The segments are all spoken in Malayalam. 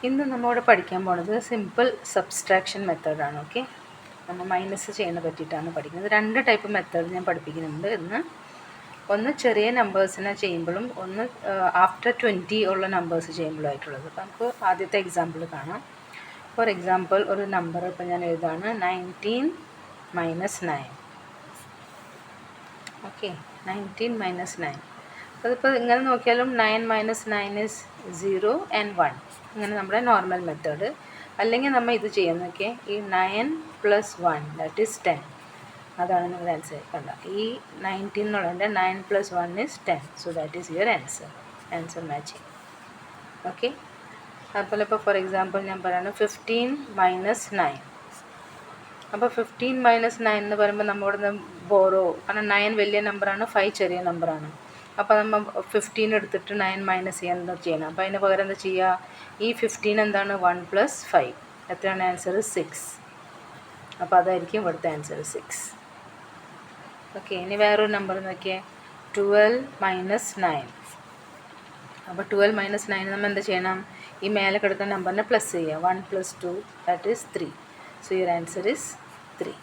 ഇന്ന് നമ്മളിവിടെ പഠിക്കാൻ പോണത് സിമ്പിൾ സബ്സ്ട്രാക്ഷൻ മെത്തേഡാണ്. ഓക്കെ, നമ്മൾ മൈനസ് ചെയ്യുന്ന പറ്റിയിട്ടാണ് പഠിക്കുന്നത്. 2 ടൈപ്പ് മെത്തേഡ് ഞാൻ പഠിപ്പിക്കുന്നുണ്ട് ഇന്ന്. ഒന്ന് ചെറിയ നമ്പേഴ്സിനെ ചെയ്യുമ്പോഴും ഒന്ന് ആഫ്റ്റർ 20 ഉള്ള നമ്പേഴ്സ് ചെയ്യുമ്പോഴായിട്ടുള്ളത്. അപ്പോൾ നമുക്ക് ആദ്യത്തെ എക്സാമ്പിൾ കാണാം. ഫോർ എക്സാമ്പിൾ ഒരു നമ്പർ ഇപ്പോൾ ഞാൻ എഴുതാണ് 19 - 9. ഓക്കെ, 19 - 9. അതിപ്പോൾ ഇങ്ങനെ നോക്കിയാലും 9 - 9 is 0 and 1. ഇങ്ങനെ നമ്മുടെ നോർമൽ മെത്തേഡ്. അല്ലെങ്കിൽ നമ്മൾ ഇത് ചെയ്യാൻ നോക്കിയേ, ഈ 9 + 1 ദാറ്റ് ഈസ് 10. അതാണ് നിങ്ങളുടെ ആൻസർ. കണ്ട, ഈ 19 എന്നുള്ളതിൻ്റെ 9 + 1 is 10. So that is your answer matching. Okay, അതുപോലെ ഇപ്പോൾ ഫോർ എക്സാമ്പിൾ ഞാൻ പറയുകയാണ് 15 - 9. അപ്പോൾ 15 - 9 എന്ന് പറയുമ്പോൾ നമ്മളിവിടെ നിന്ന് ബോറോ, കാരണം 9 വലിയ നമ്പറാണ്, 5 ചെറിയ നമ്പറാണ്. അപ്പോൾ നമ്മൾ 15 എടുത്തിട്ട് 9 മൈനസ് ചെയ്യാൻ എന്താ ചെയ്യണം? അപ്പോൾ അതിന് പകരം എന്താ ചെയ്യുക? ഈ 15 എന്താണ്? 1 + 5. എത്രയാണ് ആൻസർ? 6. അപ്പോൾ അതായിരിക്കും ഇവിടുത്തെ ആൻസർ 6. ഓക്കെ, ഇനി വേറൊരു നമ്പർ നോക്കിയേ, 12 - 9. അപ്പോൾ 12 - 9 നമ്മൾ എന്താ ചെയ്യണം? ഈ മേലെ കിടക്കുന്ന നമ്പറിനെ പ്ലസ് ചെയ്യുക. 1 + 2 that is 3. So your answer is 3.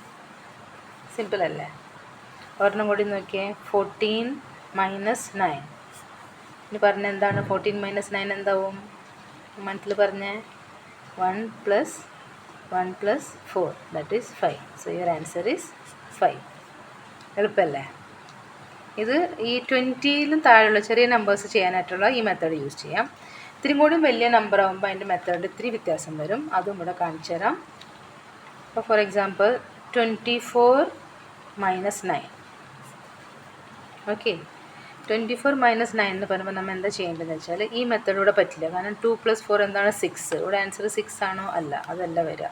Simple അല്ലേ? ഒരെണ്ണം കൂടി നോക്കിയേ, 14 - 9. ഇനി പറഞ്ഞ എന്താണ്? 14 - 9 എന്താവും? മനസ്സിൽ പറഞ്ഞേ, 1 + 1 + 4 that is 5. So your answer is 5. എളുപ്പമല്ലേ? ഇത് ഈ 20ലും താഴെയുള്ള ചെറിയ നമ്പേഴ്സ് ചെയ്യാനായിട്ടുള്ള ഈ മെത്തേഡ് യൂസ് ചെയ്യാം. ഇത്തിരി കൂടി വലിയ നമ്പർ ആകുമ്പോൾ അതിൻ്റെ മെത്തേഡ് ഇത്തിരി വ്യത്യാസം വരും. അതും ഇവിടെ കാണിച്ചു തരാം. അപ്പോൾ ഫോർ എക്സാമ്പിൾ 24 - 9. ഓക്കെ, 24 - 9 എന്ന് പറയുമ്പോൾ നമ്മൾ എന്താ ചെയ്യേണ്ടതെന്ന് വെച്ചാൽ, ഈ മെത്തേഡ് ഇവിടെ പറ്റില്ല. കാരണം 2 + 4 എന്താണ്? 6. ഇവിടെ ആൻസർ 6 ആണോ? അല്ല, അതല്ല വരിക.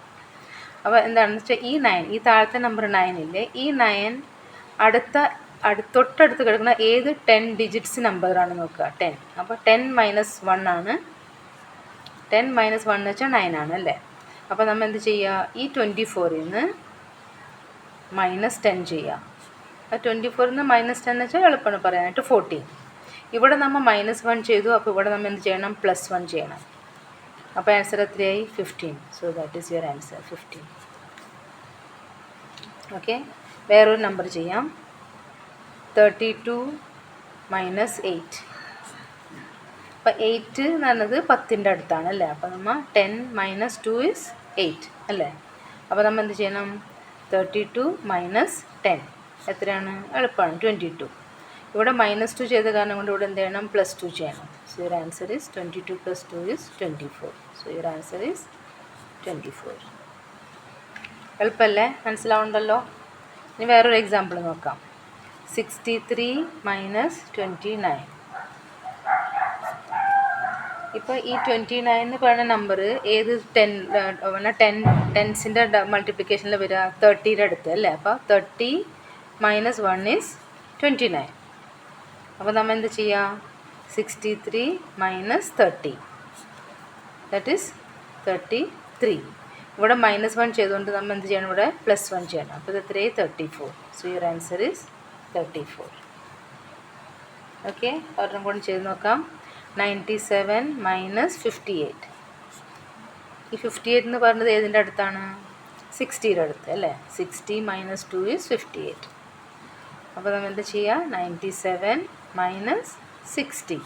അപ്പോൾ എന്താണെന്ന് വെച്ചാൽ ഈ 9, ഈ താഴത്തെ നമ്പർ 9 ഇല്ലേ, ഈ 9 തൊട്ടടുത്ത് കിടക്കുന്ന ഏത് 10 ഡിജിറ്റ്സ് നമ്പറാണ് നോക്കുക? 10. അപ്പോൾ 10 - 1 ആണ്. 10 - 1 എന്ന് വെച്ചാൽ 9 ആണ് അല്ലേ? അപ്പോൾ നമ്മൾ എന്ത് ചെയ്യുക? ഈ 24ൽ നിന്ന് -10 ചെയ്യുക. ആ 24ൽ നിന്ന് -10 എന്ന് വെച്ചാൽ എളുപ്പമാണ് പറയാനായിട്ട് 14. ഇവിടെ നമ്മൾ -1 ചെയ്തു. അപ്പോൾ ഇവിടെ നമ്മൾ എന്ത് ചെയ്യണം? +1 ചെയ്യണം. അപ്പോൾ ആൻസർ എത്രയായി? 15. So that is your answer, 15. Okay, വേറൊരു നമ്പർ ചെയ്യാം, 32 - 8. അപ്പോൾ 8 എന്ന് പറഞ്ഞത് 10ൻ്റെ അടുത്താണ് അല്ലേ? അപ്പോൾ നമ്മൾ 10 - 2 is 8 അല്ലേ? അപ്പോൾ നമ്മൾ എന്ത് ചെയ്യണം? 32 - 10 എത്രയാണ്? എളുപ്പമാണ്, 22. ഇവിടെ -2 ചെയ്ത കാരണം കൊണ്ട് ഇവിടെ എന്ത് ചെയ്യണം? +2 ചെയ്യണം. So your answer is 22 + 2 is 24. So your answer is 24. എളുപ്പമല്ലേ? മനസ്സിലാവുണ്ടല്ലോ? ഇനി വേറൊരു എക്സാമ്പിൾ നോക്കാം, 63 - 29. ഇപ്പോൾ ഈ 29 എന്ന് പറയുന്ന നമ്പർ ഏത് 10ൻ്റെ മൾട്ടിപ്ലിക്കേഷനിൽ വരിക? 30യുടെ അടുത്ത് അല്ലേ? അപ്പോൾ 30 - 1 is 29. അപ്പോൾ നമ്മൾ എന്ത് ചെയ്യുക? 63 - 30 ദാറ്റ് ഈസ് 33. ഇവിടെ -1 ചെയ്തുകൊണ്ട് നമ്മൾ എന്ത് ചെയ്യണം? ഇവിടെ +1 ചെയ്യണം. അപ്പോൾ ഇത് എത്രയായി? 34. So your answer is 34. Okay, ഒരെണ്ണം കൂടി ചെയ്ത് നോക്കാം, 97 - 58. ഈ 58 എന്ന് പറഞ്ഞത് ഏതിൻ്റെ അടുത്താണ്? 60യുടെ അടുത്ത് അല്ലേ? 60 - 2 is 58. അപ്പോൾ നമ്മൾ എന്താ ചെയ്യുക? 97 - 60.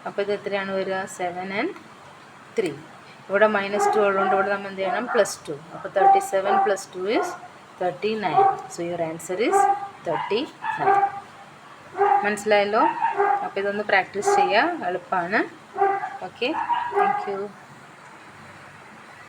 അപ്പോൾ ഇത് എത്രയാണ് വരിക? 7 and 3. ഇവിടെ -2 ഉള്ളതുകൊണ്ട് ഇവിടെ നമ്മൾ എന്ത് ചെയ്യണം? +2. അപ്പോൾ 37 + 2 is 39. So your answer is 39. മനസ്സിലായല്ലോ? അപ്പോൾ ഇതൊന്ന് പ്രാക്ടീസ് ചെയ്യുക, എളുപ്പമാണ്. Okay, thank you.